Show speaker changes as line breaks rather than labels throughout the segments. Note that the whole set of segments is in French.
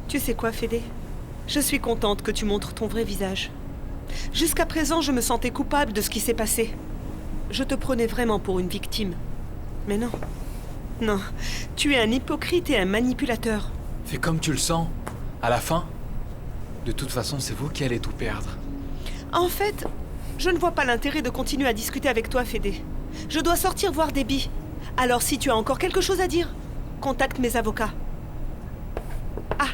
Tu sais quoi, Fédé? Je suis contente que tu montres ton vrai visage. Jusqu'à présent, je me sentais coupable de ce qui s'est passé. Je te prenais vraiment pour une victime. Mais non. Non. Tu es un hypocrite et un manipulateur.
Fais comme tu le sens. À la fin, de toute façon, c'est vous qui allez tout perdre.
En fait, je ne vois pas l'intérêt de continuer à discuter avec toi, Fédé. Je dois sortir voir Debbie. Alors si tu as encore quelque chose à dire, contacte mes avocats. Ah,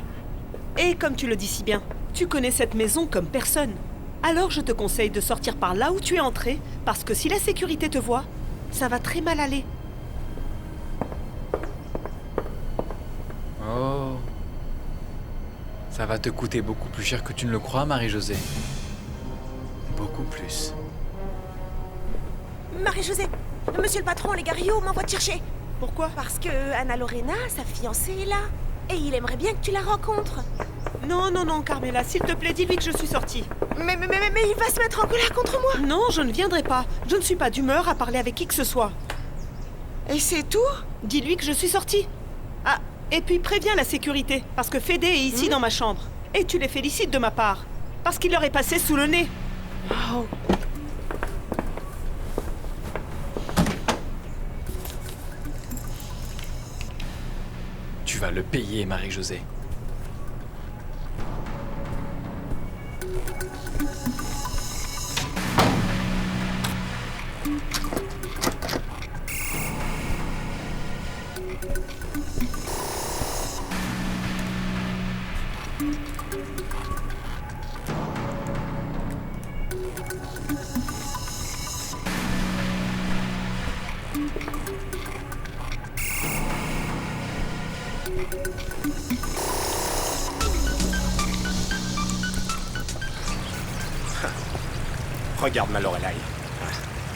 et comme tu le dis si bien, tu connais cette maison comme personne. Alors je te conseille de sortir par là où tu es entré, parce que si la sécurité te voit, ça va très mal aller.
Oh. Ça va te coûter beaucoup plus cher que tu ne le crois, Marie-Josée. Beaucoup plus.
Marie-Josée, monsieur le patron, les Gario m'envoient te chercher.
Pourquoi?
Parce que Anna Lorena, sa fiancée, est là. Et il aimerait bien que tu la rencontres.
Non, non, non, Carmela, s'il te plaît, dis-lui que je suis sortie.
Mais il va se mettre en colère contre moi.
Non, je ne viendrai pas. Je ne suis pas d'humeur à parler avec qui que ce soit.
Et c'est tout?
Dis-lui que je suis sortie. Ah, et puis préviens la sécurité, parce que Fédé est ici dans ma chambre. Et tu les félicites de ma part, parce qu'il leur est passé sous le nez.
Oh.
Tu vas le payer, Marie-Josée.
Regarde ma Lorelai.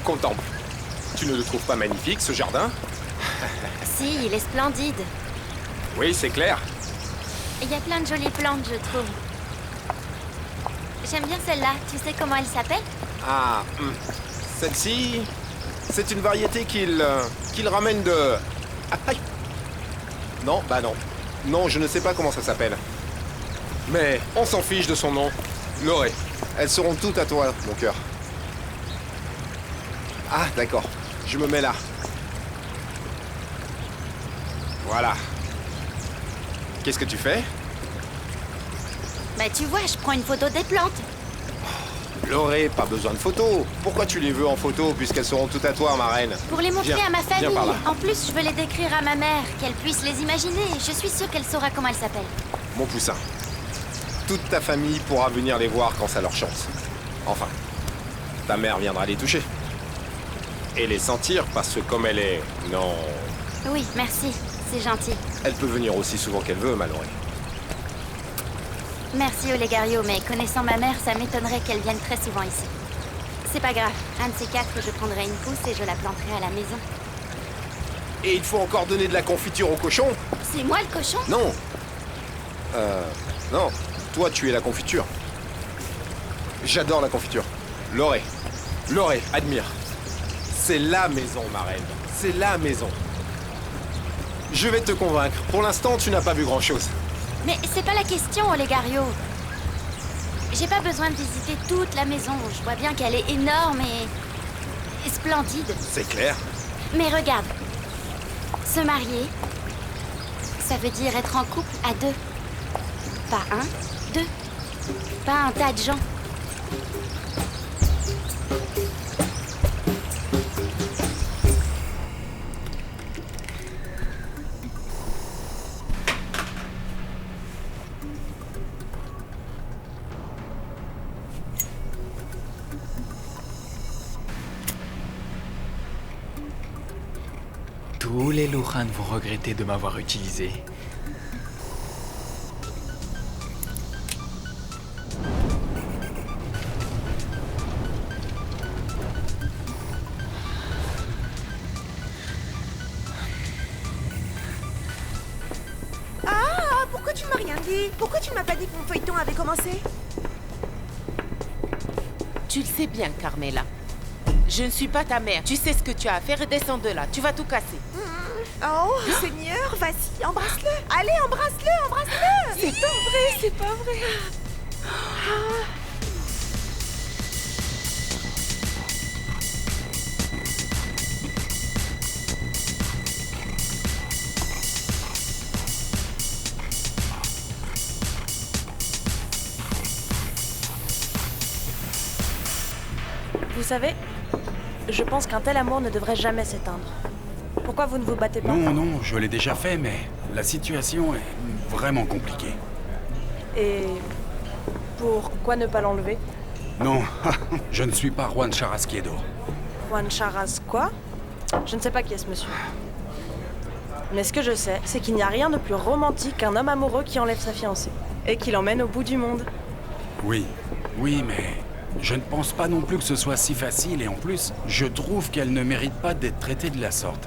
Contemple. Tu ne le trouves pas magnifique, ce jardin?
Si, il est splendide.
Oui, c'est clair.
Il y a plein de jolies plantes, je trouve. J'aime bien celle-là. Tu sais comment elle s'appelle?
Ah, celle-ci, c'est une variété qu'il ramène de... Ah, aïe. Non, bah non. Non, je ne sais pas comment ça s'appelle. Mais on s'en fiche de son nom. Loré, elles seront toutes à toi, mon cœur. Ah, d'accord. Je me mets là. Voilà. Qu'est-ce que tu fais?
Bah tu vois, je prends une photo des plantes.
Loré, pas besoin de photos. Pourquoi tu les veux en photo puisqu'elles seront toutes à toi, ma reine?
Pour les montrer
Viens,
à ma
viens
famille.
par là.
En plus, je veux les décrire à ma mère, qu'elle puisse les imaginer. Je suis sûre qu'elle saura comment elle s'appelle.
Mon poussin. Toute ta famille pourra venir les voir quand ça leur chance. Enfin, ta mère viendra les toucher. Et les sentir parce que comme elle est... Non...
Oui, merci. C'est gentil.
Elle peut venir aussi souvent qu'elle veut, ma Loré.
Merci Olegario, mais connaissant ma mère, ça m'étonnerait qu'elle vienne très souvent ici. C'est pas grave. Un de ces quatre, je prendrai une pousse et je la planterai à la maison.
Et il faut encore donner de la confiture au cochon?
C'est moi le cochon?
Non. Non. Toi, tu es la confiture. J'adore la confiture. Loré. Loré, admire. C'est la maison, ma reine. C'est la maison. Je vais te convaincre. Pour l'instant, tu n'as pas vu grand-chose.
Mais c'est pas la question, Olegario. J'ai pas besoin de visiter toute la maison. Je vois bien qu'elle est énorme et splendide.
C'est clair.
Mais regarde. Se marier, ça veut dire être en couple à deux. Pas un, deux. Pas un tas de gens.
Tous les Lujan vont regretter de m'avoir utilisé.
Ah, pourquoi tu m'as rien dit? Pourquoi tu ne m'as pas dit que mon feuilleton avait commencé?
Tu le sais bien, Carmela. Je ne suis pas ta mère. Tu sais ce que tu as à faire et descends de là. Tu vas tout casser.
Oh, Seigneur, vas-y, embrasse-le. Allez, embrasse-le, embrasse-le.
C'est pas vrai, c'est pas vrai.
Vous savez, je pense qu'un tel amour ne devrait jamais s'éteindre. Pourquoi vous ne vous battez pas?
Non, je l'ai déjà fait, mais la situation est vraiment compliquée.
Et pourquoi ne pas l'enlever?
Non, je ne suis pas Juan Charasquiedo.
Juan Charas quoi? Je ne sais pas qui est ce monsieur. Mais ce que je sais, c'est qu'il n'y a rien de plus romantique qu'un homme amoureux qui enlève sa fiancée et qui l'emmène au bout du monde.
Oui, mais je ne pense pas non plus que ce soit si facile et en plus, je trouve qu'elle ne mérite pas d'être traitée de la sorte.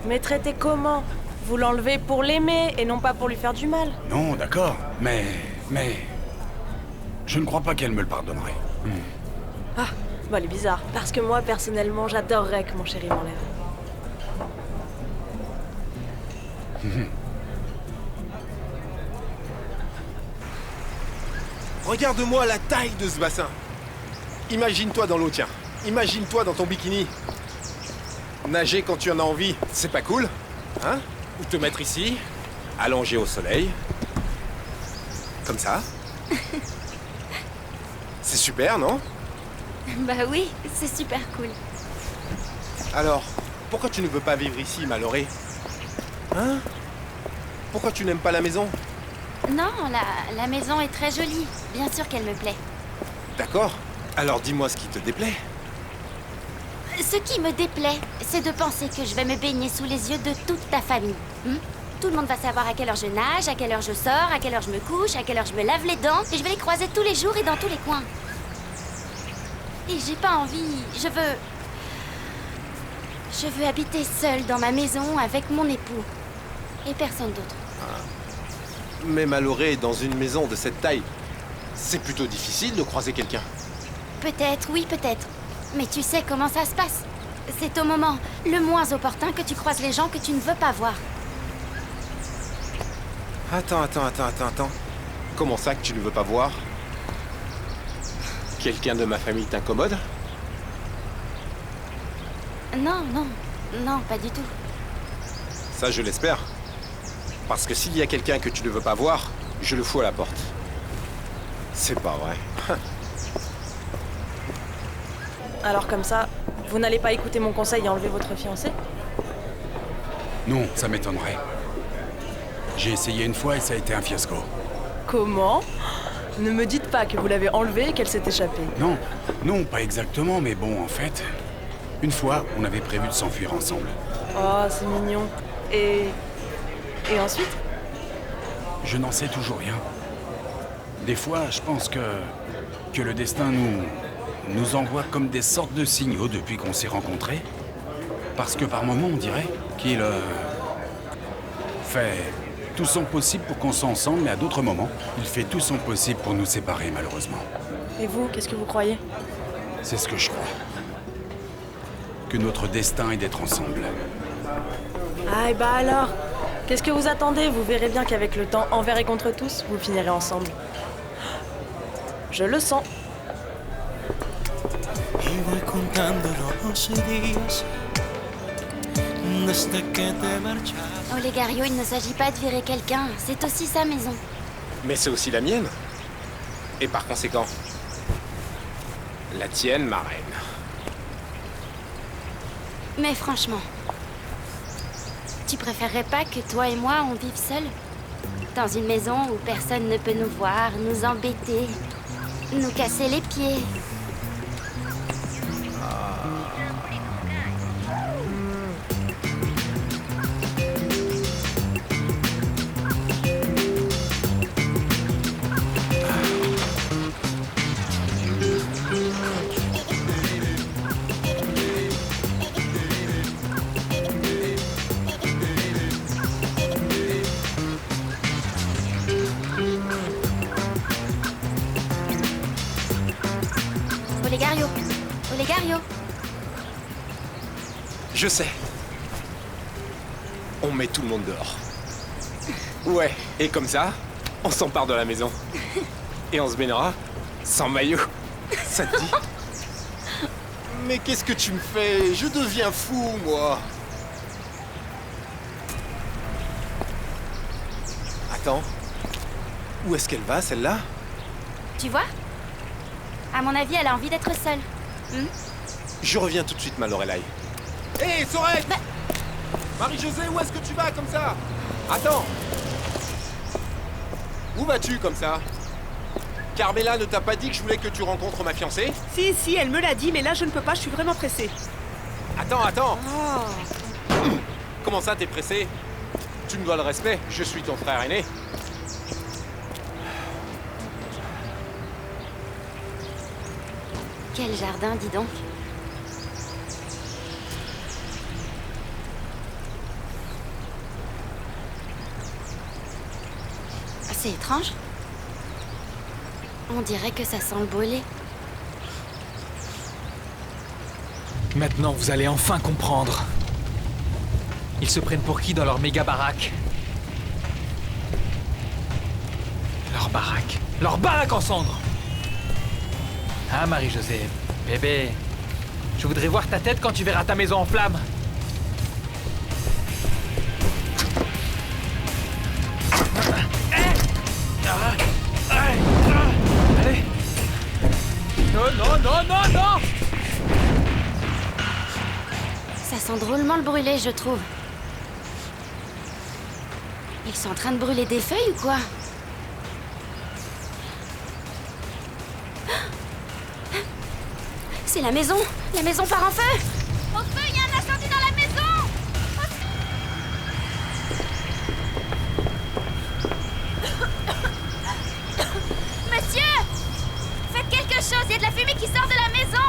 Mais traiter comment? Vous l'enlevez pour l'aimer et non pas pour lui faire du mal.
Non, d'accord, mais... Je ne crois pas qu'elle me le pardonnerait.
Ah, bah elle est bizarre. Parce que moi, personnellement, j'adorerais que mon chéri m'enlève.
Regarde-moi la taille de ce bassin. Imagine-toi dans l'eau, tiens. Imagine-toi dans ton bikini. Nager quand tu en as envie, c'est pas cool, hein? Ou te mettre ici, allongé au soleil. Comme ça. C'est super, non?
Bah oui, c'est super cool.
Alors, pourquoi tu ne veux pas vivre ici, Maloré? Hein? Pourquoi tu n'aimes pas la maison?
Non, la maison est très jolie. Bien sûr qu'elle me plaît.
D'accord. Alors dis-moi ce qui te déplaît.
Ce qui me déplaît, c'est de penser que je vais me baigner sous les yeux de toute ta famille. Tout le monde va savoir à quelle heure je nage, à quelle heure je sors, à quelle heure je me couche, à quelle heure je me lave les dents, et je vais les croiser tous les jours et dans tous les coins. Et j'ai pas envie, je veux habiter seule dans ma maison avec mon époux. Et personne d'autre.
Mais Maloré, dans une maison de cette taille, c'est plutôt difficile de croiser quelqu'un.
Peut-être, oui, peut-être. Mais tu sais comment ça se passe. C'est au moment le moins opportun que tu croises les gens que tu ne veux pas voir.
Attends. Comment ça que tu ne veux pas voir? Quelqu'un de ma famille t'incommode?
Non, pas du tout.
Ça, je l'espère. Parce que s'il y a quelqu'un que tu ne veux pas voir, je le fous à la porte. C'est pas vrai.
Alors comme ça, vous n'allez pas écouter mon conseil et enlever votre fiancée?
Non, ça m'étonnerait. J'ai essayé une fois et ça a été un fiasco.
Comment? Ne me dites pas que vous l'avez enlevée et qu'elle s'est échappée.
Non, pas exactement, mais bon, en fait... Une fois, on avait prévu de s'enfuir ensemble.
Oh, c'est mignon. Et ensuite?
Je n'en sais toujours rien. Des fois, je pense que le destin nous envoie comme des sortes de signaux depuis qu'on s'est rencontrés. Parce que par moments, on dirait qu'il fait tout son possible pour qu'on soit ensemble, mais à d'autres moments, il fait tout son possible pour nous séparer, malheureusement.
Et vous, qu'est-ce que vous croyez?
C'est ce que je crois. Que notre destin est d'être ensemble.
Ah, et bah alors, qu'est-ce que vous attendez? Vous verrez bien qu'avec le temps, envers et contre tous, vous finirez ensemble. Je le sens.
Y voy contando los días desde que te marchaste.
Olegario, il ne s'agit pas de virer quelqu'un, c'est aussi sa maison.
Mais c'est aussi la mienne. Et par conséquent, la tienne, ma reine.
Mais franchement, tu préférerais pas que toi et moi, on vive seuls? Dans une maison où personne ne peut nous voir, nous embêter, nous casser les pieds.
Je sais. On met tout le monde dehors. Ouais, et comme ça, on s'empare de la maison. Et on se baignera sans maillot. Ça te dit? Mais qu'est-ce que tu me fais? Je deviens fou, moi. Attends. Où est-ce qu'elle va, celle-là?
Tu vois? À mon avis, elle a envie d'être seule.
Je reviens tout de suite, ma Lorelai. Hé, Sorette! Marie-Josée, où est-ce que tu vas comme ça? Attends! Où vas-tu comme ça? Carmela ne t'a pas dit que je voulais que tu rencontres ma fiancée?
Si, elle me l'a dit, mais là je ne peux pas, je suis vraiment pressée.
Attends!
Oh.
Comment ça, t'es pressé? Tu me dois le respect, je suis ton frère aîné.
Quel jardin, dis donc. C'est étrange. On dirait que ça sent le brûlé.
Maintenant, vous allez enfin comprendre. Ils se prennent pour qui dans leur méga baraque? Leur baraque en cendres! Hein, Marie-Josée? Bébé, je voudrais voir ta tête quand tu verras ta maison en flammes. Allez! Non!
Ça sent drôlement le brûlé, je trouve. Ils sont en train de brûler des feuilles ou quoi? C'est la maison! La maison part en feu! Au feu, il y a un incendie dans la maison! Monsieur! Faites quelque chose, il y a de la fumée qui sort de la maison!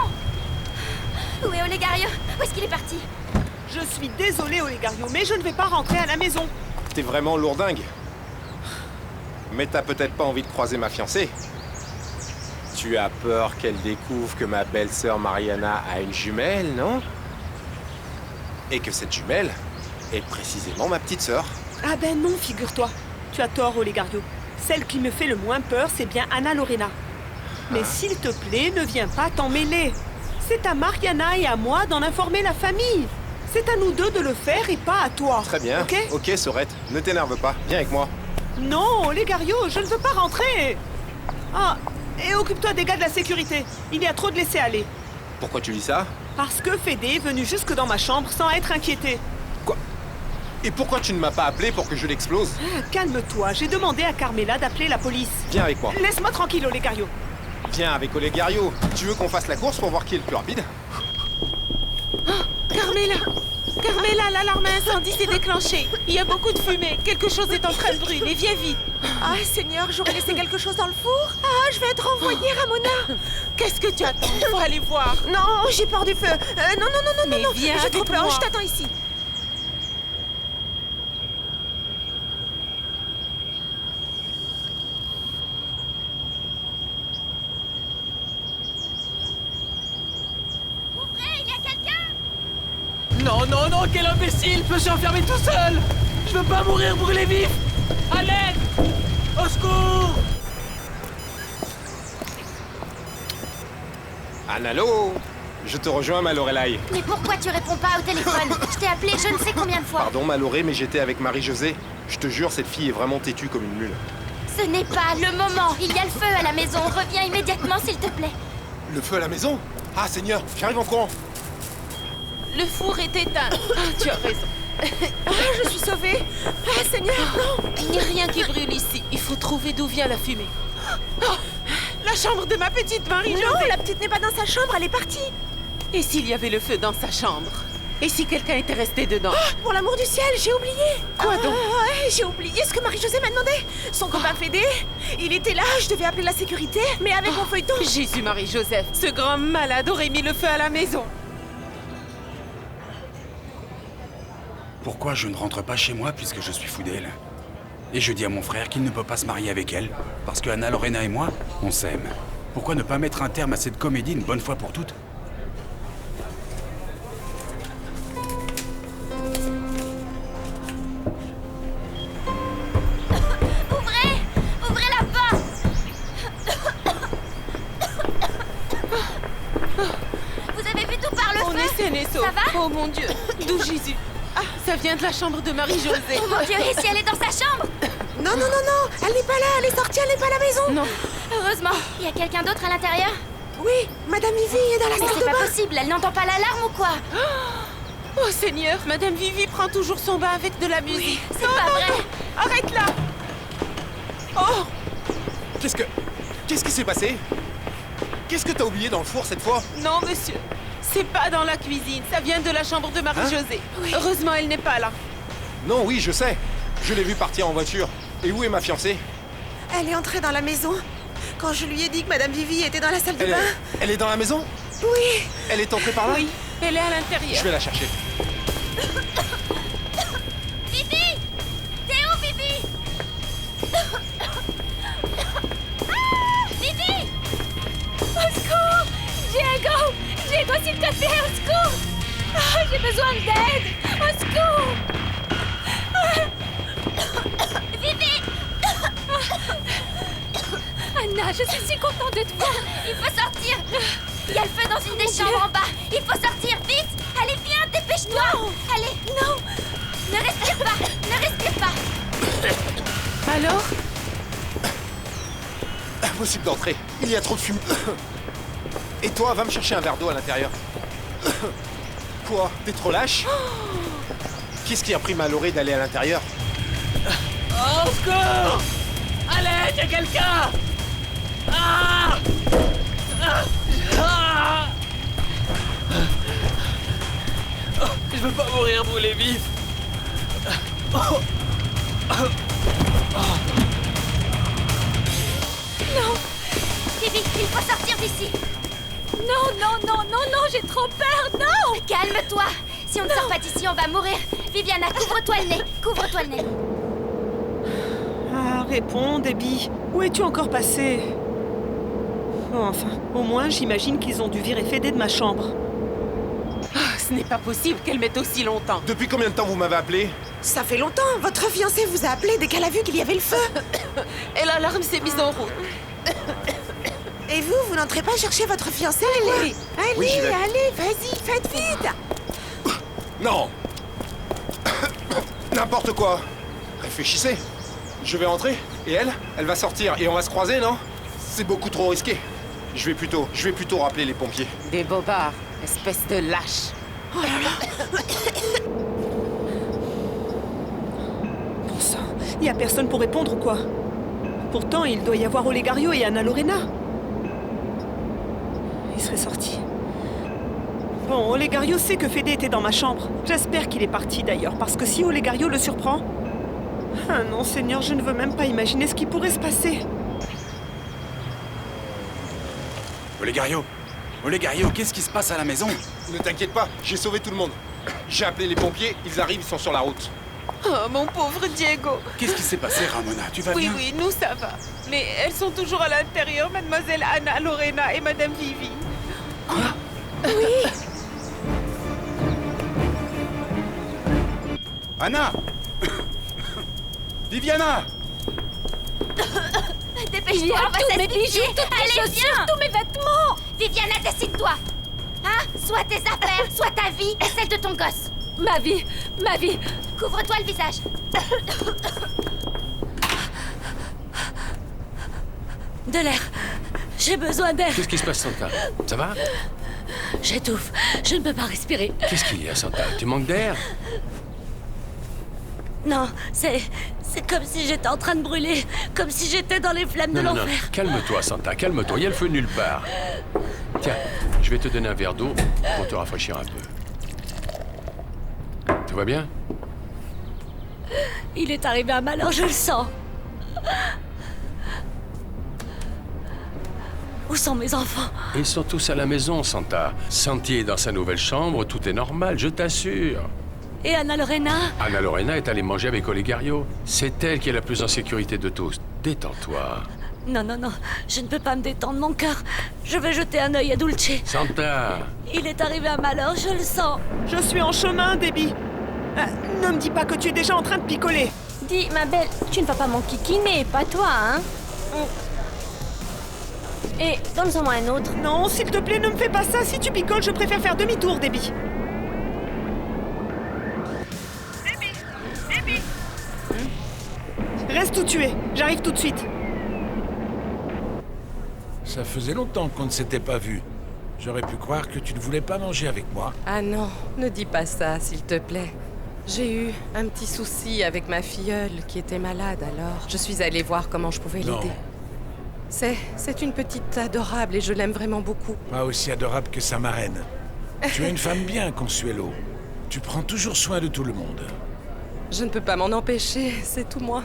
Où est Olegario? Où est-ce qu'il est parti?
Je suis désolée, Olegario, mais je ne vais pas rentrer à la maison.
T'es vraiment lourdingue. Mais t'as peut-être pas envie de croiser ma fiancée. Tu as peur qu'elle découvre que ma belle-sœur Mariana a une jumelle, non? Et que cette jumelle est précisément ma petite sœur.
Ah ben non, figure-toi. Tu as tort, Olegario. Celle qui me fait le moins peur, c'est bien Anna Lorena. Mais s'il te plaît, ne viens pas t'en mêler. C'est à Mariana et à moi d'en informer la famille. C'est à nous deux de le faire et pas à toi.
Très bien. Ok, Sorette, ne t'énerve pas. Viens avec moi.
Non, Olegario, je ne veux pas rentrer. Ah, et occupe-toi des gars de la sécurité. Il y a trop de laisser-aller.
Pourquoi tu dis ça?
Parce que Fédé est venu jusque dans ma chambre sans être inquiété.
Quoi? Et pourquoi tu ne m'as pas appelé pour que je l'explose?
Ah, calme-toi, j'ai demandé à Carmela d'appeler la police.
Viens avec moi.
Laisse-moi tranquille, Olegario.
Viens avec Olegario. Tu veux qu'on fasse la course pour voir qui est le plus rapide?
Carmela, l'alarme incendie s'est déclenchée. Il y a beaucoup de fumée. Quelque chose est en train de brûler. Viens vite. Ah, Seigneur, j'aurais laissé quelque chose dans le four. Ah, je vais être envoyée, Ramona. Qu'est-ce que tu attends? Il faut aller voir. Non, j'ai peur du feu. Non.
Mais viens
J'ai trop
avec
peur.
moi.
Je t'attends ici.
Ouvrez, il y a quelqu'un!
Non, quel imbécile peut s'enfermer tout seul! Je veux pas mourir brûlé vif! À l'aide! Au secours!
Annalo! Je te rejoins, ma Lorelai.
Mais pourquoi tu réponds pas au téléphone? Je t'ai appelé je ne sais combien de fois.
Pardon, ma Loré, mais j'étais avec Marie-Josée. Je te jure, cette fille est vraiment têtue comme une mule.
Ce n'est pas le moment. Il y a le feu à la maison. Reviens immédiatement, s'il te plaît.
Le feu à la maison? Ah, Seigneur, j'arrive en courant.
Le four est éteint. Ah, tu as raison. Ah, je suis sauvée. Ah, Seigneur, non. Il n'y a rien qui brûle ici. Il faut trouver d'où vient la fumée. Oh, la chambre de ma petite Marie-Josée.
Non, la petite n'est pas dans sa chambre, elle est partie.
Et s'il y avait le feu dans sa chambre? Et si quelqu'un était resté dedans?
Pour l'amour du ciel, j'ai oublié.
Quoi donc?
J'ai oublié ce que Marie-Josée m'a demandé. Son copain Fédé, il était là, je devais appeler la sécurité, mais avec mon feuilleton...
Jésus Marie-Joseph, ce grand malade aurait mis le feu à la maison.
Pourquoi je ne rentre pas chez moi puisque je suis fou d'elle? Et je dis à mon frère qu'il ne peut pas se marier avec elle, parce que Anna Lorena et moi, on s'aime. Pourquoi ne pas mettre un terme à cette comédie une bonne fois pour toutes?
Oh mon Dieu, d'où Jésus? Ah, ça vient de la chambre de Marie-Josée.
Oh mon Dieu, et si elle est dans sa chambre?
Non, non, non, non, elle n'est pas là, elle est sortie, elle n'est pas à la maison. Non.
Heureusement. Il y a quelqu'un d'autre à l'intérieur?
Oui, Madame Vivi est dans la
Mais
salle
c'est
de
pas
bain.
possible, elle n'entend pas l'alarme ou quoi?
Oh Seigneur, Madame Vivi prend toujours son bain avec de la musique.
C'est pas vrai.
Arrête-la. Oh,
Qu'est-ce qui s'est passé? Qu'est-ce que t'as oublié dans le four cette fois?
non, monsieur. C'est pas dans la cuisine, ça vient de la chambre de Marie-Josée. Heureusement, elle n'est pas là.
Non, oui, je sais. Je l'ai vue partir en voiture. Et où est ma fiancée?
Elle est entrée dans la maison quand je lui ai dit que Madame Vivi était dans la salle de bain.
Elle est dans la maison?
Oui,
Elle est entrée par là?
oui, elle est à
Je
l'intérieur.
vais la chercher.
Vivi! T'es où, Vivi? Vivi! Au secours! Diego! Diego, s'il te plaît, au secours! J'ai besoin d'aide! Au secours! Vivi! Anna, je suis si contente de te voir! Il faut sortir! Il y a le feu dans une des chambres en bas! Il faut sortir, vite! Allez, viens, dépêche-toi! Allez! Non! Ne respire pas! Ne respire pas!
Alors?
Impossible d'entrer. Il y a trop de fumée. Et toi, va me chercher un verre d'eau à l'intérieur. Quoi? T'es trop lâche? Qu'est-ce qui a pris Maloré d'aller à l'intérieur?
Au secours! Allez, y'a quelqu'un! Ah! Ah! Ah! Oh, je veux pas mourir brûlé vif. Oh.
Vivi, il faut sortir d'ici! Non, non, non, non, non, j'ai trop peur, non! Calme-toi! Si on ne sort pas d'ici, on va mourir! Viviana, couvre-toi le nez! Couvre-toi le nez!
Ah, réponds, Debbie. Où es-tu encore passé? Oh, enfin, au moins, j'imagine qu'ils ont dû virer Fédé de ma chambre.
Ah, ce n'est pas possible qu'elle mette aussi longtemps.
Depuis combien de temps vous m'avez appelé?
Ça fait longtemps. Votre fiancée vous a appelé dès qu'elle a vu qu'il y avait le feu. Et l'alarme s'est mise en route. Et vous n'entrez pas chercher votre fiancée? Allez,
Oui, j'y vais.
allez, vas-y, faites vite.
Non. N'importe quoi. Réfléchissez. Je vais entrer, et elle va sortir, et on va se croiser, non? C'est beaucoup trop risqué. Je vais plutôt rappeler les pompiers.
Des bobards, espèce de lâche.
Bon sang, y a personne pour répondre ou quoi? Pourtant, il doit y avoir Olegario et Anna Lorena. Il serait sorti. Bon, Olegario sait que Fédé était dans ma chambre. J'espère qu'il est parti d'ailleurs, parce que si Olegario le surprend... Ah non, Seigneur, je ne veux même pas imaginer ce qui pourrait se passer.
Olegario! Olegario, qu'est-ce qui se passe à la maison?
Ne t'inquiète pas, j'ai sauvé tout le monde. J'ai appelé les pompiers, ils arrivent, ils sont sur la route.
Oh, mon pauvre Diego.
Qu'est-ce qui s'est passé, Ramona? Tu vas
Oui,
bien?
oui, nous ça va. Mais elles sont toujours à l'intérieur, mademoiselle Anna Lorena et madame Vivi.
Anna! Viviana!
Dépêche-toi, on va s'aspirer! Allez, viens!
Tous mes vêtements.
Viviana, décide-toi! Hein? Soit tes affaires, soit ta vie et celle de ton gosse!
Ma vie.
Couvre-toi le visage!
De l'air. J'ai besoin d'air.
Qu'est-ce qui se passe, Santa? Ça va?
J'étouffe. Je ne peux pas respirer.
Qu'est-ce qu'il y a, Santa? Tu manques d'air?
Non, c'est comme si j'étais en train de brûler. Comme si j'étais dans les flammes de
Non,
l'enfer.
calme-toi, Santa, calme-toi. Il y a le feu nulle part. Tiens, je vais te donner un verre d'eau pour te rafraîchir un peu. Tout va bien?
Il est arrivé un malheur, je le sens. Où sont mes enfants?
Ils sont tous à la maison, Santa. Santi est dans sa nouvelle chambre, tout est normal, je t'assure.
Et Anna Lorena?
Anna Lorena est allée manger avec Olegario. C'est elle qui est la plus en sécurité de tous. Détends-toi.
Non, non, non. Je ne peux pas me détendre, mon cœur. Je vais jeter un œil à Dulce.
Santa!
Il est arrivé un malheur, je le sens.
Je suis en chemin, Debbie. Ne me dis pas que tu es déjà en train de picoler.
Dis, ma belle, tu ne vas pas m'enquiquiner, pas toi, hein? Et donne-en-moi un autre.
Non, s'il te plaît, ne me fais pas ça. Si tu picoles, je préfère faire demi-tour, Debbie. Reste où tu es. J'arrive tout de suite.
Ça faisait longtemps qu'on ne s'était pas vus. J'aurais pu croire que tu ne voulais pas manger avec moi.
Ah non, ne dis pas ça, s'il te plaît. J'ai eu un petit souci avec ma filleule qui était malade, alors je suis allée voir comment je pouvais
Non.
l'aider. C'est une petite adorable et je l'aime vraiment beaucoup.
Pas aussi adorable que sa marraine. Tu es une femme bien, Consuelo. Tu prends toujours soin de tout le monde.
Je ne peux pas m'en empêcher, c'est tout moi.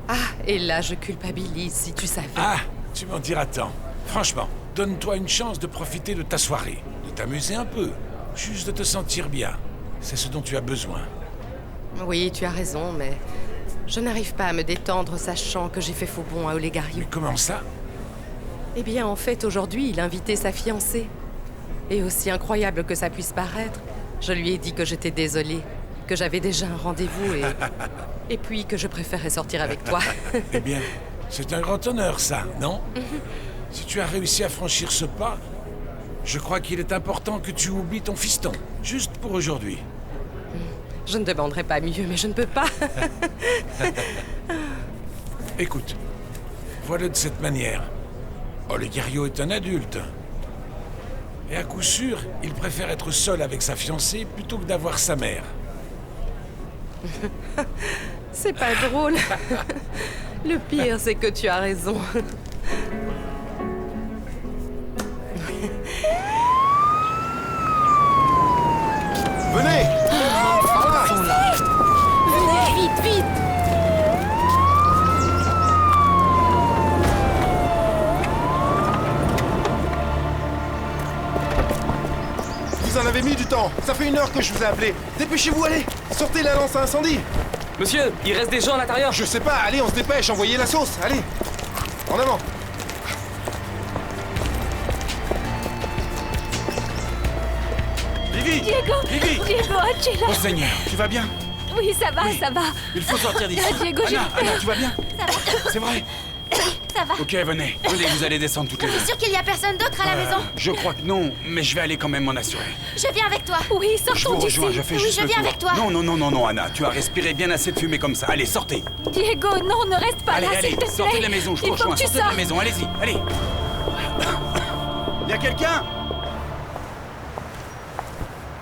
Ah, et là je culpabilise, si tu savais.
Ah, tu m'en diras tant. Franchement, donne-toi une chance de profiter de ta soirée, de t'amuser un peu, juste de te sentir bien. C'est ce dont tu as besoin.
Oui, tu as raison, mais je n'arrive pas à me détendre sachant que j'ai fait faux bond à Olegario.
Mais comment ça?
Eh bien, en fait, aujourd'hui, il invitait sa fiancée. Et aussi incroyable que ça puisse paraître, je lui ai dit que j'étais désolée, que j'avais déjà un rendez-vous et puis que je préférais sortir avec toi.
Eh bien, c'est un grand honneur, ça, non? Si tu as réussi à franchir ce pas, je crois qu'il est important que tu oublies ton fiston, juste pour aujourd'hui.
Je ne demanderai pas mieux, mais je ne peux pas.
Écoute, voilà de cette manière. Olegario est un adulte. Et à coup sûr, il préfère être seul avec sa fiancée plutôt que d'avoir sa mère.
C'est pas drôle. Le pire, c'est que tu as raison.
Venez! Par là!
Venez, vite, vite!
Vous en avez mis du temps. Ça fait 1 heure que je vous ai appelé. Dépêchez-vous, allez! Sortez la lance à incendie!
Monsieur, il reste des gens à l'intérieur.
Je sais pas, allez, on se dépêche, envoyez la sauce, allez! En avant!
Vivi!
Diego!
Vivi!
Diego, tu es là?
Oh Seigneur, tu vas bien?
Oui, ça va, ça va.
Il faut sortir d'ici.
Diego, j'ai
Anna,
peur.
Anna, tu vas bien?
Ça va?
C'est vrai?
Ça va.
Ok, venez, vous allez descendre toutes les deux.
T'es sûr qu'il n'y a personne d'autre à la maison?
Je crois que non, mais je vais aller quand même m'en assurer.
Je viens avec toi.
Oui,
Je
sortons
vous
d'ici.
rejoins, je fais
Oui,
juste
je
le
viens
tour.
avec toi.
Non, Anna, tu as respiré bien assez de fumée comme ça. Allez, sortez.
Diego, non, ne reste pas
Allez,
là,
allez,
s'il te plaît.
sortez de la maison, je vous
Il faut
rejoins.
que tu
Sortez de la
sortes.
maison, allez-y, allez. Y a quelqu'un?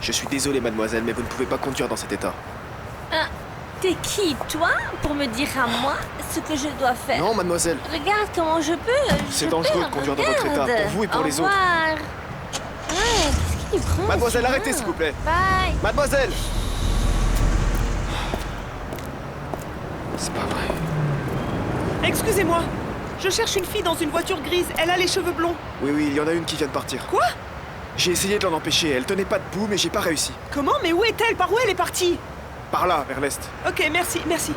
Je suis désolé, mademoiselle, mais vous ne pouvez pas conduire dans cet état.
T'es qui, toi, pour me dire à moi ce que je dois faire?
Non, mademoiselle.
Regarde comment je peux.
C'est
Je
dangereux
peux,
de conduire dans votre état,
regarde.
pour vous et pour
Au
les autres.
revoir. Ouais, qu'est-ce qu'il prend,
Mademoiselle,
celui-là?
arrêtez, s'il vous plaît.
Bye.
Mademoiselle! C'est pas vrai.
Excusez-moi. Je cherche une fille dans une voiture grise. Elle a les cheveux blonds.
Oui, il y en a une qui vient de partir.
Quoi?
J'ai essayé de l'en empêcher, elle tenait pas debout, mais j'ai pas réussi.
Comment? Mais où est-elle? Par où elle est partie?
Par là, vers l'est.
Ok, merci, merci.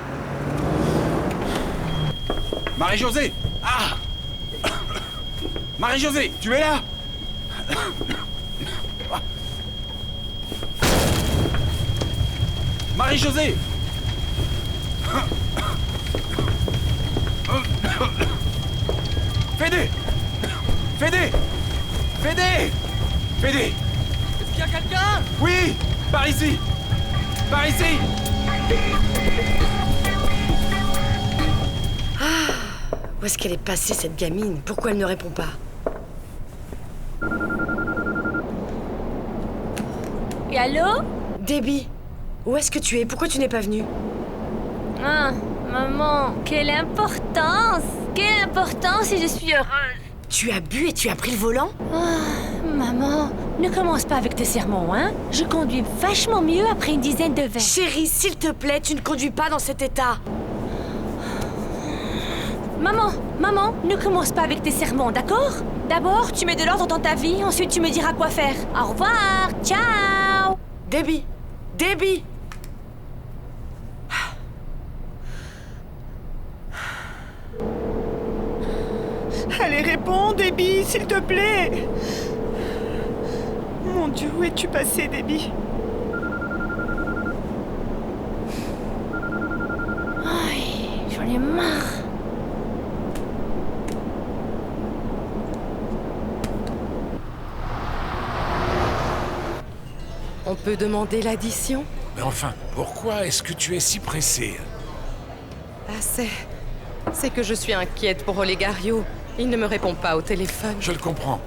Marie-Josée! Ah! Marie-Josée, tu es là? Marie-Josée! Fédé! Fédé! Fédé! Fédé!
Est-ce qu'il y a quelqu'un?
Oui! Par ici! Par ici!
Où est-ce qu'elle est passée, cette gamine? Pourquoi elle ne répond pas?
Et allô?
Debbie, où est-ce que tu es? Pourquoi tu n'es pas venue?
Ah, maman, quelle importance! Quelle importance si je suis heureuse!
Tu as bu et tu as pris le volant?
Maman, ne commence pas avec tes sermons, hein? Je conduis vachement mieux après une dizaine de verres.
Chérie, s'il te plaît, tu ne conduis pas dans cet état.
Maman, ne commence pas avec tes sermons, d'accord? D'abord, tu mets de l'ordre dans ta vie, ensuite tu me diras quoi faire. Au revoir, ciao!
Debbie! Debbie!
Allez, réponds, Debbie, s'il te plaît. Mon Dieu, où es-tu passé, Debbie?
Aïe, j'en ai marre.
On peut demander l'addition?
Mais enfin, pourquoi est-ce que tu es si pressée?
C'est que je suis inquiète pour Olegario. Il ne me répond pas au téléphone.
Je le comprends.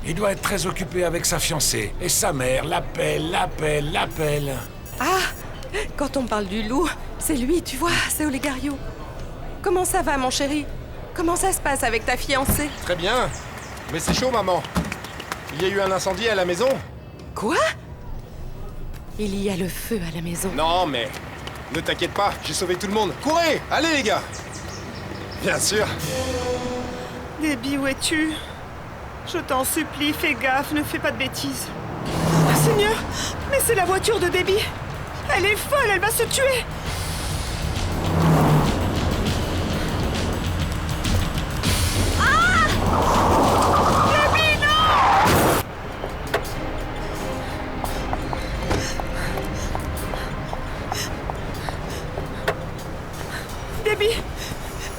Il doit être très occupé avec sa fiancée. Et sa mère l'appelle.
Ah! Quand on parle du loup, c'est lui, tu vois, c'est Olegario. Comment ça va, mon chéri? Comment ça se passe avec ta fiancée?
Très bien. Mais c'est chaud, maman. Il y a eu un incendie à la maison.
Quoi? Il y a le feu à la maison.
Non, mais... Ne t'inquiète pas, j'ai sauvé tout le monde. Courez! Allez, les gars! Bien sûr.
Debbie, où es-tu? Je t'en supplie, fais gaffe, ne fais pas de bêtises. Seigneur, mais c'est la voiture de Debbie. Elle est folle, elle va se tuer.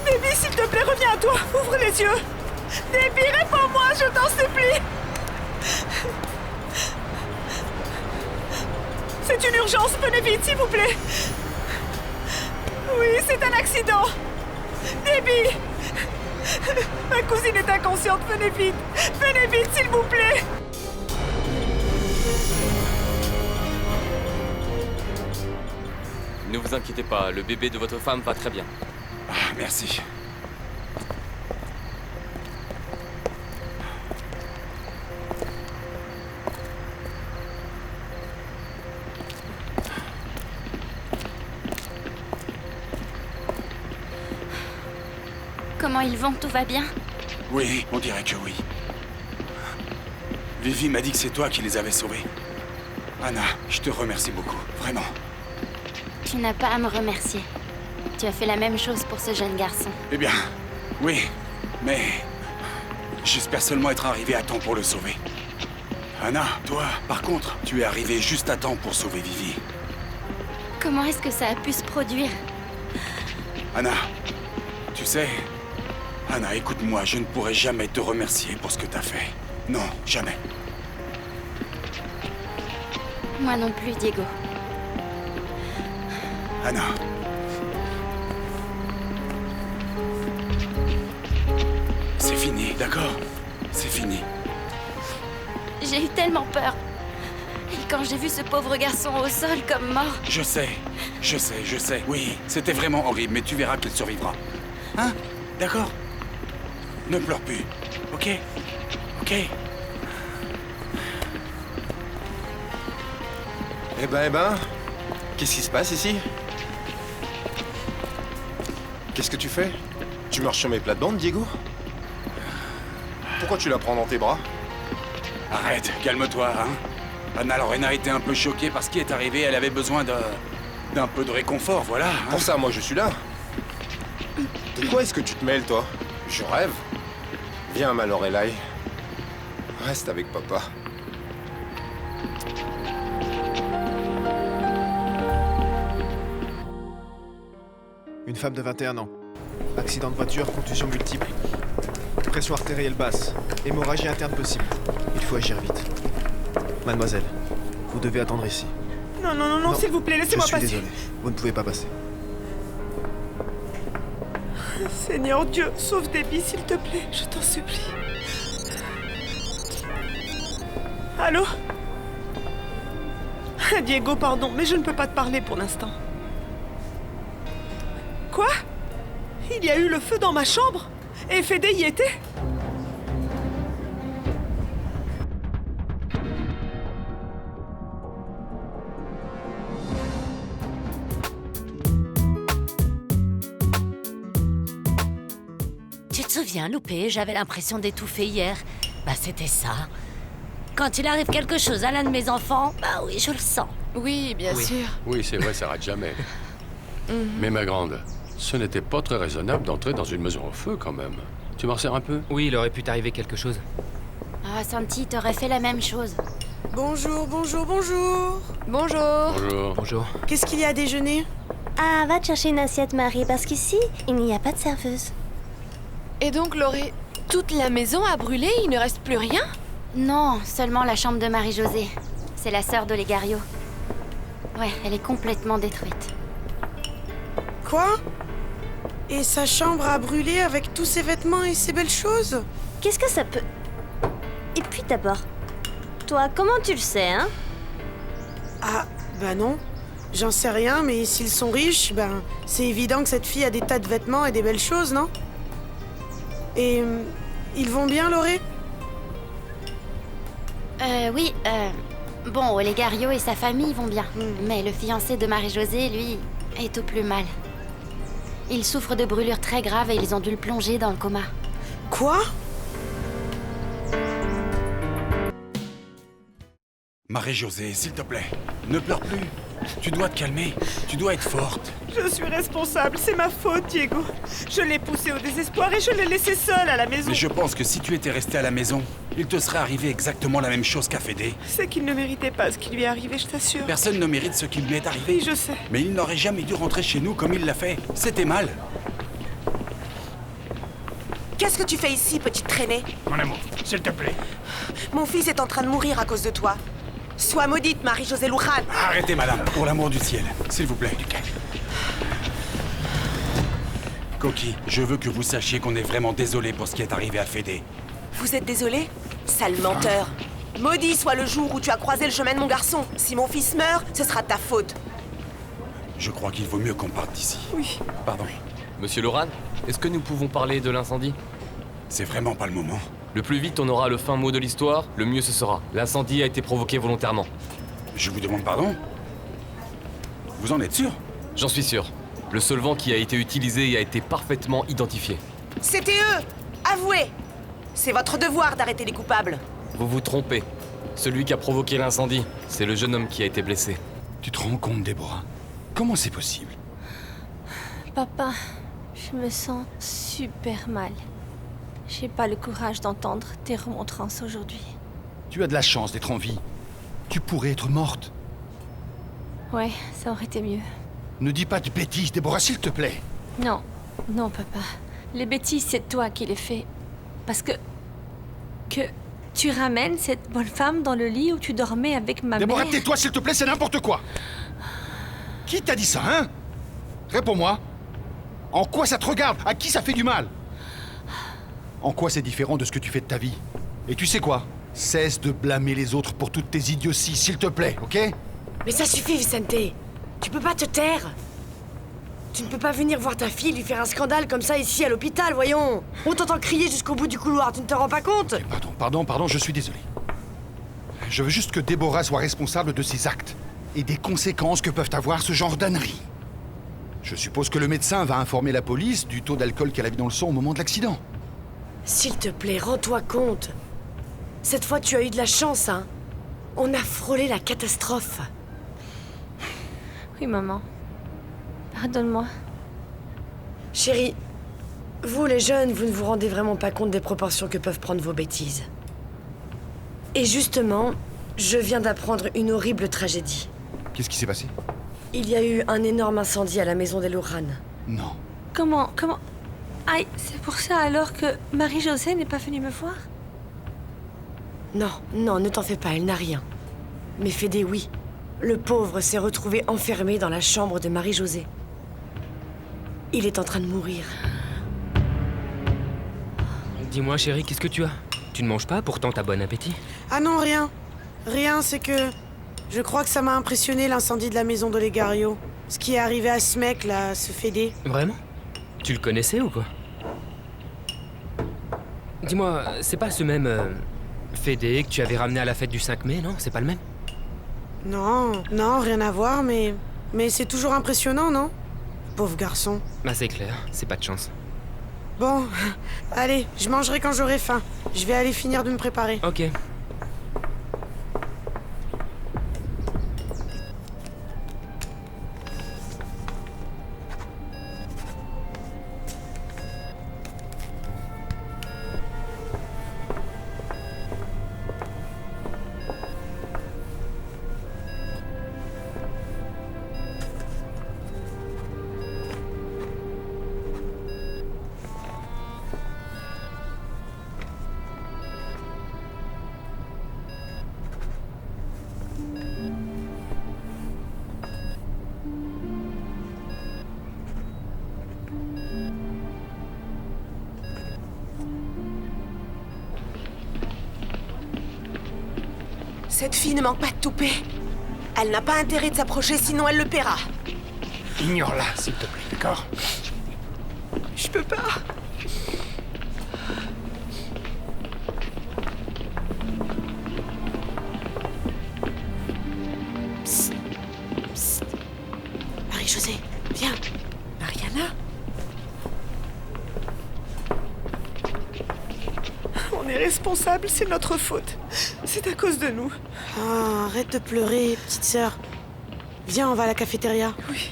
Debbie, s'il te plaît, reviens à toi. Ouvre les yeux. Debbie, réponds-moi, je t'en supplie. C'est une urgence, venez vite, s'il vous plaît. Oui, c'est un accident. Debbie. Ma cousine est inconsciente, venez vite. Venez vite, s'il vous plaît.
Ne vous inquiétez pas, le bébé de votre femme va très bien.
Ah, merci.
Comment ils vont? Tout va bien?
Oui, on dirait que oui. Vivi m'a dit que c'est toi qui les avais sauvés. Anna, je te remercie beaucoup, vraiment.
Tu n'as pas à me remercier. Tu as fait la même chose pour ce jeune garçon.
Eh bien, oui, mais... j'espère seulement être arrivé à temps pour le sauver. Anna, toi, par contre, tu es arrivé juste à temps pour sauver Vivi.
Comment est-ce que ça a pu se produire?
Anna, tu sais... Anna, écoute-moi, je ne pourrai jamais te remercier pour ce que t'as fait. Non, jamais.
Moi non plus, Diego.
Anna. C'est fini, d'accord? C'est fini.
J'ai eu tellement peur. Et quand j'ai vu ce pauvre garçon au sol comme mort...
Je sais. Oui, c'était vraiment horrible, mais tu verras qu'il survivra. Hein? D'accord? Ne pleure plus, ok? Ok?
Eh ben... Qu'est-ce qui se passe ici? Qu'est-ce que tu fais? Tu marches sur mes plates-bandes, Diego? Pourquoi tu la prends dans tes bras?
Arrête, calme-toi, hein? Anna Lorena était un peu choquée par ce qui est arrivé, elle avait besoin d'un peu de réconfort, voilà. Hein?
Pour ça, moi, je suis là. De quoi est-ce que tu te mêles, toi? Je rêve. Viens, ma Lorelai. Reste avec papa.
Une femme de 21 ans. Accident de voiture, contusion multiple. Pression artérielle basse. Hémorragie interne possible. Il faut agir vite. Mademoiselle, vous devez attendre ici.
Non, s'il vous plaît, laissez-moi passer.
Je suis désolé, vous ne pouvez pas passer.
Seigneur Dieu, sauve Debbie, s'il te plaît, je t'en supplie. Allô? Diego, pardon, mais je ne peux pas te parler pour l'instant. Quoi? Il y a eu le feu dans ma chambre? Et Fede y était?
Tu te souviens, Loupé, j'avais l'impression d'étouffer hier. Bah c'était ça. Quand il arrive quelque chose à l'un de mes enfants, bah oui, je le sens.
Oui, bien sûr.
Oui, c'est vrai, ça rate jamais. Mais ma grande, ce n'était pas très raisonnable d'entrer dans une maison au feu quand même. Tu m'en sers un peu?
Oui, il aurait pu t'arriver quelque chose.
Ah, Santi, t'aurais fait la même chose.
Bonjour.
Bonjour.
Bonjour.
Qu'est-ce qu'il y a à déjeuner?
Ah, va te chercher une assiette, Marie, parce qu'ici, il n'y a pas de serveuse.
Et donc, Laurie, toute la maison a brûlé, il ne reste plus rien?
Non, seulement la chambre de Marie-Josée. C'est la sœur d'Olegario. Ouais, elle est complètement détruite.
Quoi? Et sa chambre a brûlé avec tous ses vêtements et ses belles choses?
Qu'est-ce que ça peut... Et puis d'abord, toi, comment tu le sais, hein?
Ah, bah non. J'en sais rien, mais s'ils sont riches, ben, c'est évident que cette fille a des tas de vêtements et des belles choses, non? Et... ils vont bien, Loré?
Oui, bon, Olegario et sa famille vont bien. Mais le fiancé de Marie-Josée, lui, est au plus mal. Il souffre de brûlures très graves et ils ont dû le plonger dans le coma.
Quoi?
Marie-Josée, s'il te plaît, ne pleure plus. Tu dois te calmer, tu dois être forte.
Je suis responsable, c'est ma faute, Diego. Je l'ai poussé au désespoir et je l'ai laissé seul à la maison.
Mais je pense que si tu étais resté à la maison, il te serait arrivé exactement la même chose qu'à Fédé.
C'est qu'il ne méritait pas ce qui lui est arrivé, je t'assure.
Personne ne mérite ce qui lui est arrivé.
Oui, je sais.
Mais il n'aurait jamais dû rentrer chez nous comme il l'a fait. C'était mal.
Qu'est-ce que tu fais ici, petite traînée?
Mon amour, s'il te plaît.
Mon fils est en train de mourir à cause de toi. Sois maudite, Marie-Josée Luján.
Arrêtez, madame, pour l'amour du ciel. S'il vous plaît. Coquille, je veux que vous sachiez qu'on est vraiment désolé pour ce qui est arrivé à Fédé.
Vous êtes désolé? Sale menteur. Maudit soit le jour où tu as croisé le chemin de mon garçon. Si mon fils meurt, ce sera de ta faute.
Je crois qu'il vaut mieux qu'on parte d'ici.
Oui.
Pardon.
Monsieur Loran, est-ce que nous pouvons parler de l'incendie?
C'est vraiment pas le moment.
Le plus vite on aura le fin mot de l'histoire, le mieux ce sera. L'incendie a été provoqué volontairement.
Je vous demande pardon? Vous en êtes sûr?
J'en suis sûr. Le solvant qui a été utilisé a été parfaitement identifié.
C'était eux! Avouez! C'est votre devoir d'arrêter les coupables.
Vous vous trompez. Celui qui a provoqué l'incendie, c'est le jeune homme qui a été blessé.
Tu te rends compte, Déborah? Comment c'est possible?
Papa, je me sens super mal. J'ai pas le courage d'entendre tes remontrances aujourd'hui.
Tu as de la chance d'être en vie. Tu pourrais être morte.
Ouais, ça aurait été mieux.
Ne dis pas de bêtises, Déborah, s'il te plaît.
Non, non, papa. Les bêtises, c'est toi qui les fais. Parce que tu ramènes cette bonne femme dans le lit où tu dormais avec ma
Déborah,
mère.
tais-toi, s'il te plaît, c'est n'importe quoi. Qui t'a dit ça, hein? Réponds-moi. En quoi ça te regarde? À qui ça fait du mal? En quoi c'est différent de ce que tu fais de ta vie? Et tu sais quoi? Cesse de blâmer les autres pour toutes tes idioties, s'il te plaît, ok?
Mais ça suffit, Vicente. Tu peux pas te taire. Tu ne peux pas venir voir ta fille lui faire un scandale comme ça ici à l'hôpital, voyons. On t'entend crier jusqu'au bout du couloir, tu ne te rends pas compte?
Pardon, je suis désolé. Je veux juste que Déborah soit responsable de ses actes et des conséquences que peuvent avoir ce genre d'âneries. Je suppose que le médecin va informer la police du taux d'alcool qu'elle avait dans le sang au moment de l'accident.
S'il te plaît, rends-toi compte. Cette fois, tu as eu de la chance, hein. On a frôlé la catastrophe.
Oui, maman. Pardonne-moi.
Chérie, vous les jeunes, vous ne vous rendez vraiment pas compte des proportions que peuvent prendre vos bêtises. Et justement, je viens d'apprendre une horrible tragédie.
Qu'est-ce qui s'est passé?
Il y a eu un énorme incendie à la maison des Luján.
Non.
Comment... Aïe, c'est pour ça alors que Marie-Josée n'est pas venue me voir?
Non, ne t'en fais pas, elle n'a rien. Mais Fédé, oui. Le pauvre s'est retrouvé enfermé dans la chambre de Marie-Josée. Il est en train de mourir.
Dis-moi, chérie, qu'est-ce que tu as? Tu ne manges pas, pourtant t'as bon appétit.
Ah non, rien. Rien, c'est que... Je crois que ça m'a impressionné l'incendie de la maison d'Olegario. Ce qui est arrivé à ce mec, là, ce Fédé.
Vraiment? Tu le connaissais ou quoi? Dis-moi, c'est pas ce même... Fédé que tu avais ramené à la fête du 5 mai, non? C'est pas le même?
Non, rien à voir, mais c'est toujours impressionnant, non? Pauvre garçon.
Bah c'est clair, c'est pas de chance.
Bon, allez, je mangerai quand j'aurai faim. Je vais aller finir de me préparer.
Ok.
Cette fille ne manque pas de toupet. Elle n'a pas intérêt de s'approcher, sinon elle le paiera.
Ignore-la, s'il te plaît, d'accord?
Je peux pas. Psst. Psst. Marie-Josée, viens. Mariana?
On est responsable, c'est notre faute. C'est à cause de nous.
Ah, arrête de pleurer, petite sœur. Viens, on va à la cafétéria.
Oui.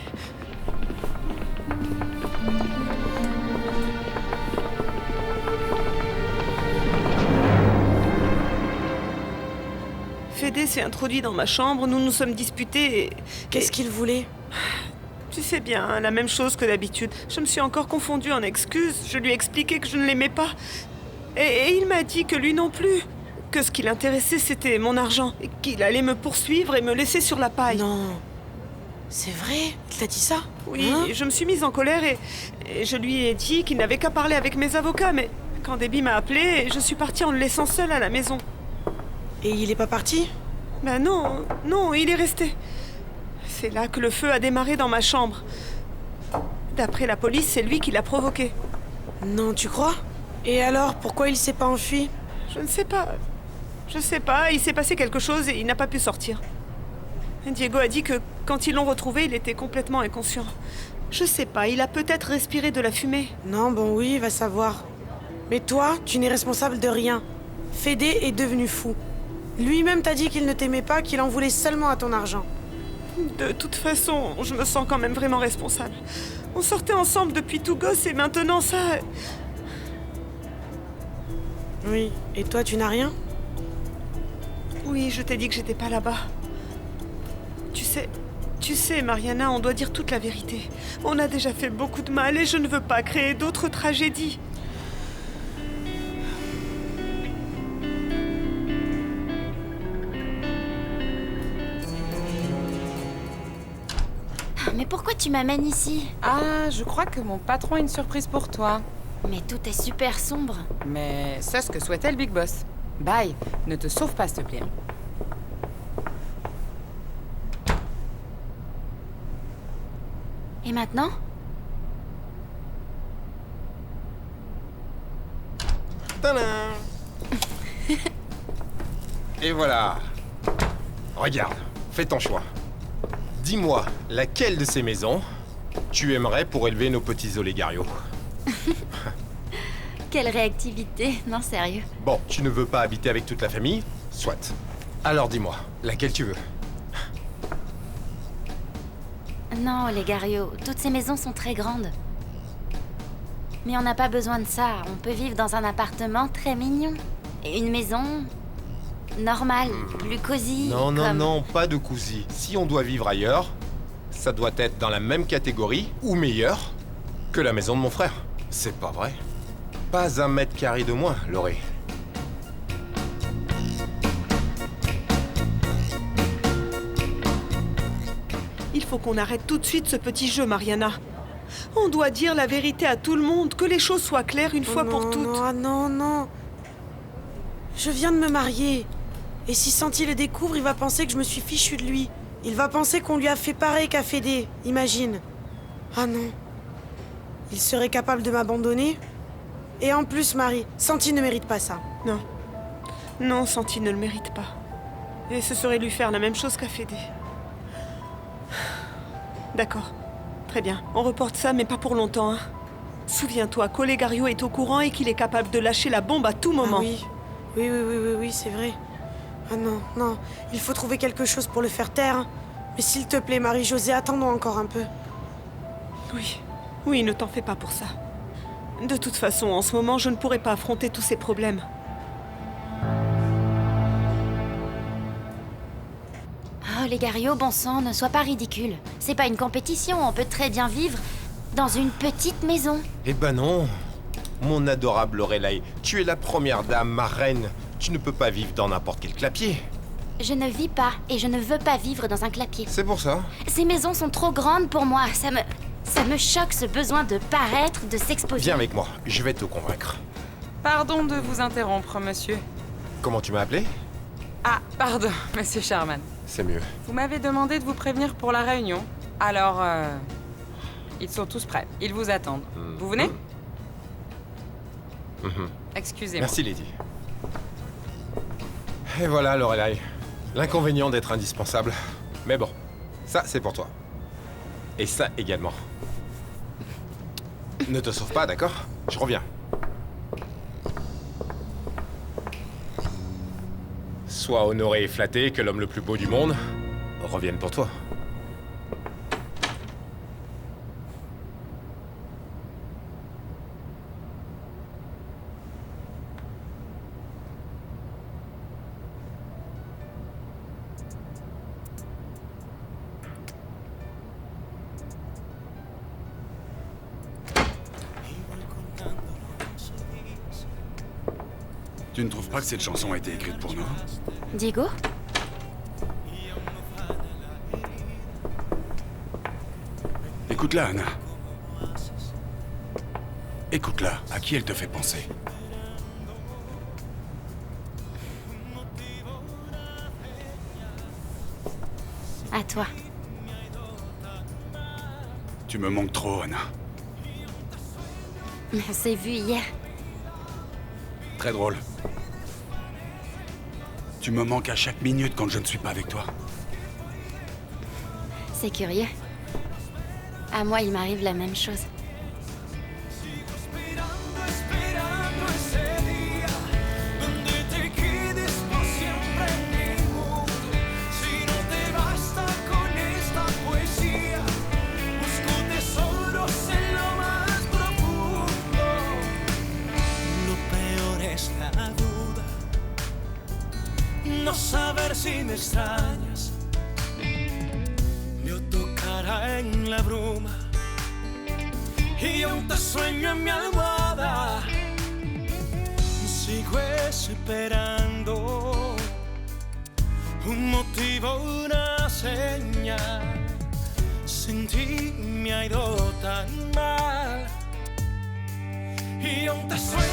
Fédé s'est introduit dans ma chambre, nous nous sommes disputés et...
Qu'est-ce qu'il voulait?
Tu sais bien, hein, la même chose que d'habitude. Je me suis encore confondue en excuses. Je lui ai expliqué que je ne l'aimais pas. Et il m'a dit que lui non plus. Que ce qui l'intéressait, c'était mon argent. Et qu'il allait me poursuivre et me laisser sur la paille.
Non. C'est vrai? Il t'a dit ça?
Oui, je me suis mise en colère et je lui ai dit qu'il n'avait qu'à parler avec mes avocats. Mais quand Debbie m'a appelée, je suis partie en le laissant seul à la maison.
Et il est pas parti?
Ben non, non, il est resté. C'est là que le feu a démarré dans ma chambre. D'après la police, c'est lui qui l'a provoqué.
Non, tu crois? Et alors, pourquoi il s'est pas enfui?
Je ne sais pas. Je sais pas, il s'est passé quelque chose et il n'a pas pu sortir. Diego a dit que quand ils l'ont retrouvé, il était complètement inconscient. Je sais pas, il a peut-être respiré de la fumée.
Non, bon oui, va savoir. Mais toi, tu n'es responsable de rien. Fédé est devenu fou. Lui-même t'a dit qu'il ne t'aimait pas, qu'il en voulait seulement à ton argent.
De toute façon, je me sens quand même vraiment responsable. On sortait ensemble depuis tout gosse et maintenant ça...
Oui, et toi tu n'as rien?
Oui, je t'ai dit que j'étais pas là-bas. Tu sais, Mariana, on doit dire toute la vérité. On a déjà fait beaucoup de mal et je ne veux pas créer d'autres tragédies.
Mais pourquoi tu m'amènes ici?
Ah, je crois que mon patron a une surprise pour toi.
Mais tout est super sombre.
Mais c'est ce que souhaitait le Big Boss. Bye, ne te sauve pas, s'il te plaît.
Et maintenant?
Tadam! Et voilà. Regarde, fais ton choix. Dis-moi, laquelle de ces maisons tu aimerais pour élever nos petits olégarios?
Quelle réactivité. Non, sérieux.
Bon, tu ne veux pas habiter avec toute la famille? Soit. Alors dis-moi, laquelle tu veux?
Non, Olegario, toutes ces maisons sont très grandes. Mais on n'a pas besoin de ça. On peut vivre dans un appartement très mignon. Et une maison... normale, plus cosy.
Non, non,
comme...
non, pas de cosy. Si on doit vivre ailleurs, ça doit être dans la même catégorie, ou meilleur, que la maison de mon frère. C'est pas vrai. Pas 1 mètre carré de moins, Loré.
Il faut qu'on arrête tout de suite ce petit jeu, Mariana. On doit dire la vérité à tout le monde, que les choses soient claires une fois pour toutes.
Non, non, non. Je viens de me marier. Et si Santi le découvre, il va penser que je me suis fichue de lui. Il va penser qu'on lui a fait pareil qu'à Fédé, imagine. Ah non. Il serait capable de m'abandonner? Et en plus, Marie, Santi ne mérite pas ça.
Non. Non, Santi ne le mérite pas. Et ce serait lui faire la même chose qu'à Fédé. D'accord. Très bien. On reporte ça, mais pas pour longtemps, hein. Souviens-toi qu'Olegario est au courant et qu'il est capable de lâcher la bombe à tout moment.
Ah oui. Oui, c'est vrai. Ah non, non. Il faut trouver quelque chose pour le faire taire. Mais s'il te plaît, Marie-Josée, attendons encore un peu.
Oui. Oui, ne t'en fais pas pour ça. De toute façon, en ce moment, je ne pourrais pas affronter tous ces problèmes.
Oh, Olegario, bon sang, ne sois pas ridicule. C'est pas une compétition, on peut très bien vivre dans une petite maison.
Eh ben non. Mon adorable Lorelai, tu es la première dame, ma reine. Tu ne peux pas vivre dans n'importe quel clapier.
Je ne vis pas et je ne veux pas vivre dans un clapier.
C'est pour ça.
Ces maisons sont trop grandes pour moi. Ça me choque ce besoin de paraître, de s'exposer.
Viens avec moi, je vais te convaincre.
Pardon de vous interrompre, monsieur.
Comment tu m'as appelé?
Ah, pardon, monsieur Sherman.
C'est mieux.
Vous m'avez demandé de vous prévenir pour la réunion. Alors, ils sont tous prêts. Ils vous attendent. Vous venez? Excusez-moi.
Merci, Lady. Et voilà, Lorelai. L'inconvénient d'être indispensable. Mais bon, ça, c'est pour toi. Et ça également. Ne te sauve pas, d'accord? Je reviens. Sois honoré et flatté que l'homme le plus beau du monde revienne pour toi.
Tu ne trouves pas que cette chanson a été écrite pour nous?
Diego?
Écoute-la, Anna. Écoute-la. À qui elle te fait penser?
À toi.
Tu me manques trop, Anna.
On s'est vu hier.
Très drôle. Tu me manques à chaque minute quand je ne suis pas avec toi.
C'est curieux. À moi, il m'arrive la même chose.
No saber si me extrañas. Veo tu cara en la bruma y aún te sueño en mi almohada. Sigo esperando un motivo, una señal. Sin ti me ha ido tan mal y aún te sueño.